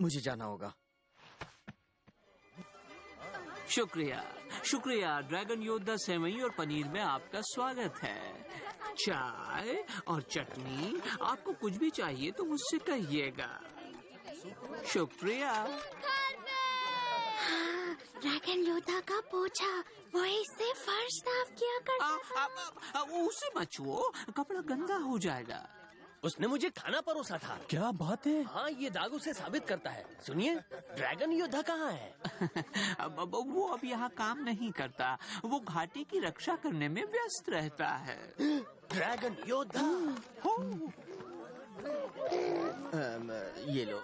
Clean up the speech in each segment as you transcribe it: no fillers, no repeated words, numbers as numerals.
मुझे जाना होगा। शुक्रिया शुक्रिया। ड्रैगन योद्धा सेवई और पनीर में आपका स्वागत है। चाय और चटनी, आपको कुछ भी चाहिए तो मुझसे कहिएगा। शुक्रिया। ड्रैगन योद्धा का पोछा, वो इससे फर्श साफ किया करता। उसे मत छुओ, कपड़ा गंदा हो जाएगा। उसने मुझे खाना परोसा था। क्या बात है? हाँ, ये दाग उसे साबित करता है। सुनिए, ड्रैगन योद्धा कहाँ है? वो अब यहाँ काम नहीं करता, वो घाटी की रक्षा करने में व्यस्त रहता है। ड्रैगन योद्धा। ये लो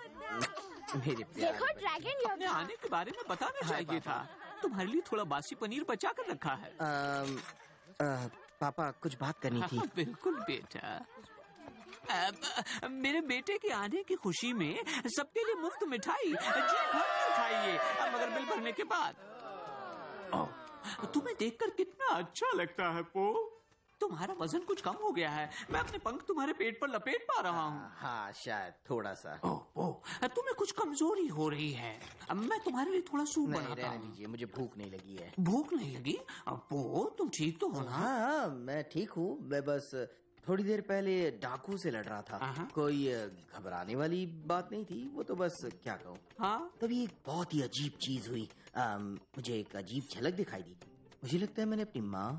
मेरे प्यार। देखो ड्रैगन अपने योद्धा। आने के बारे में बताना चाहिए था। तुम्हारे लिए थोड़ा बासी पनीर बचा कर रखा है। पापा, कुछ बात करनी थी। बिल्कुल बेटा। मेरे बेटे के आने की खुशी में सबके लिए मुफ्त मिठाई जी भर कर खाइए, मगर बिल भरने के बाद। तुम्हें देखकर कितना अच्छा लगता है पो। तुम्हारा वजन कुछ कम हो गया है। मैं अपने पंख तुम्हारे पेट पर लपेट पा रहा हूँ। हाँ, शायद थोड़ा सा। तुम्हें कुछ कमजोरी हो रही है। अब मैं तुम्हारे लिए थोड़ा सूप नहीं, बनाता रहने हूँ। दीजिए, मुझे भूख नहीं लगी है। भूख नहीं लगी? पो, तुम ठीक तो हो ना? हाँ, मैं ठीक हूँ। मैं बस थोड़ी देर पहले डाकू से लड़ रहा था। कोई घबराने वाली बात नहीं थी। वो तो बस क्या कहूँ। हाँ? तभी एक बहुत ही अजीब चीज हुई। मुझे एक अजीब झलक दिखाई दी। मुझे लगता है मैंने अपनी माँ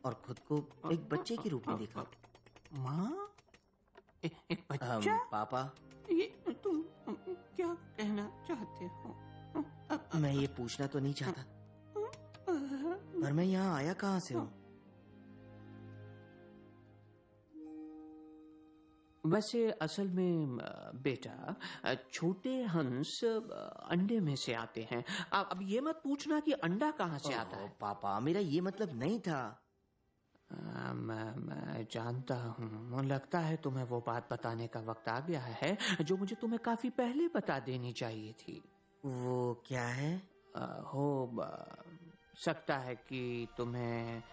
और खुद को एक बच्चे के रूप में देखा। माँ? एक बच्चा? पापा, ये तुम क्या कहना चाहते हो? मैं ये पूछना तो नहीं चाहता, पर मैं यहाँ आया कहाँ से हूँ? वैसे असल में बेटा, छोटे हंस अंडे में से आते हैं। अब ये मत पूछना कि अंडा कहाँ से आता है। पापा, मेरा ये मतलब नहीं था। मैं जानता हूँ। लगता है तुम्हें वो बात बताने का वक्त आ गया है जो मुझे तुम्हें काफी पहले बता देनी चाहिए थी। वो क्या है? हो सकता है कि तुम्हें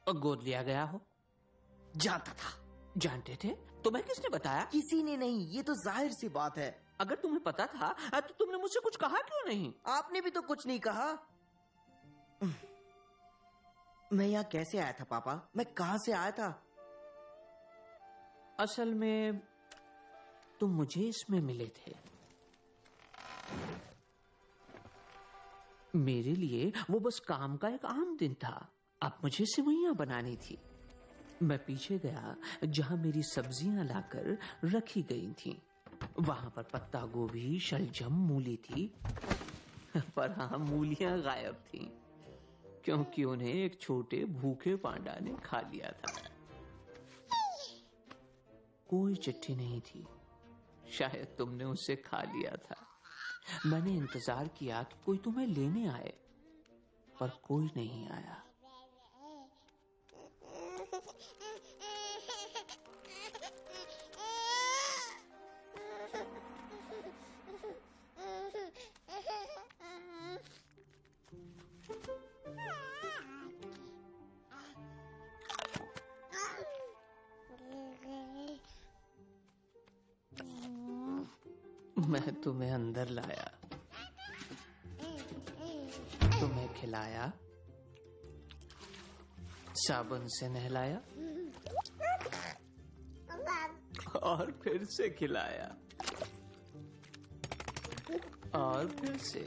गोद लिया गया हो। जानता था। जानते थे? तुम्हें किसने बताया? किसी ने नहीं, ये तो जाहिर सी बात है। अगर तुम्हें पता था तो तुमने मुझसे कुछ कहा क्यों नहीं? आपने भी तो कुछ नहीं कहा। मैं यहाँ कैसे आया था पापा? मैं कहाँ से आया था? असल में तुम मुझे इसमें मिले थे। मेरे लिए वो बस काम का एक आम दिन था। अब मुझे सेवइयां बनानी थी। मैं पीछे गया जहां मेरी सब्जियां लाकर रखी गई थीं। वहां पर पत्ता गोभी, शलजम, मूली थी। पर हाँ, मूलियां गायब थीं, क्योंकि उन्हें एक छोटे भूखे पांडा ने खा लिया था। कोई चिट्ठी नहीं थी। शायद तुमने उसे खा लिया था। मैंने इंतजार किया कि कोई तुम्हें लेने आए, पर कोई नहीं आया। मैं तुम्हें अंदर लाया, तुम्हें खिलाया, साबुन से नहलाया और फिर से खिलाया और फिर से,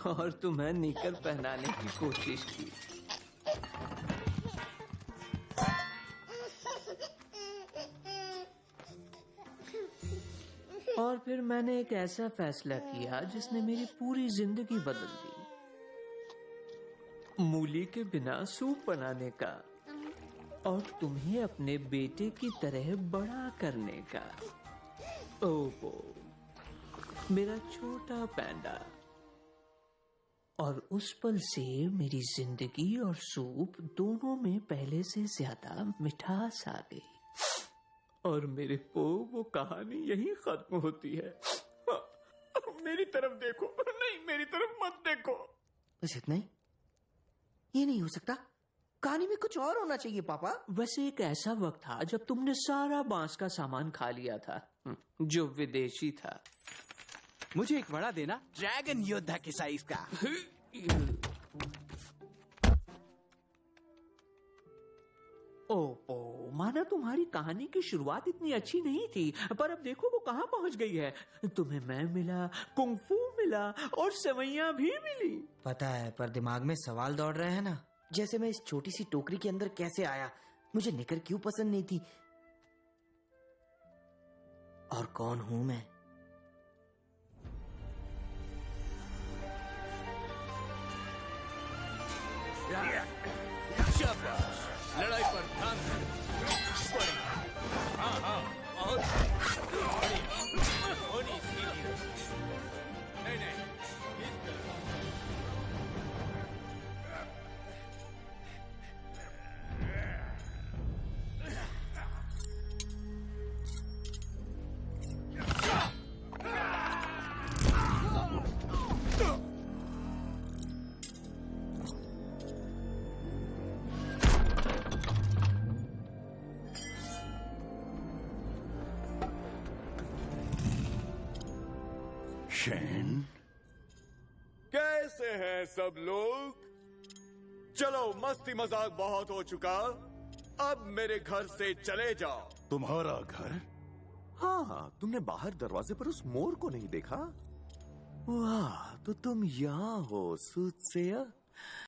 और तुम्हें निकर पहनाने की कोशिश की। और फिर मैंने एक ऐसा फैसला किया जिसने मेरी पूरी जिंदगी बदल दी। मूली के बिना सूप बनाने का और तुम्हें अपने बेटे की तरह बड़ा करने का। ओहो, मेरा छोटा पैंडा। और उस पल से मेरी जिंदगी और सूप दोनों में पहले से ज्यादा मिठास आ गई। और मेरे पो, वो कहानी यही खत्म होती है। मेरी तरफ देखो। नहीं, मेरी तरफ मत देखो। बस इतना ही? ये नहीं हो सकता। कहानी में कुछ और होना चाहिए पापा। वैसे एक ऐसा वक्त था जब तुमने सारा बांस का सामान खा लिया था, जो विदेशी था। मुझे एक वड़ा देना, ड्रैगन योद्धा के साइज का। ओ, माना तुम्हारी कहानी की शुरुआत इतनी अच्छी नहीं थी, पर अब देखो वो कहाँ पहुंच गई है। तुम्हें मैं मिला, कुंफू मिला और सेवैयां भी मिली। पता है, पर दिमाग में सवाल दौड़ रहे हैं ना, जैसे मैं इस छोटी सी टोकरी के अंदर कैसे आया, मुझे निकर क्यों पसंद नहीं थी, और कौन हूं मैं। शाबाश, लड़ाई पर ध्यान दे। हाँ हाँ, बहुत होनी सीधी। नहीं, इस तरह। शेन, कैसे हैं सब लोग? चलो, मस्ती मजाक बहुत हो चुका, अब मेरे घर से चले जाओ। तुम्हारा घर? हाँ, तुमने बाहर दरवाजे पर उस मोर को नहीं देखा? वाह, तो तुम यहाँ हो सूटसेयर।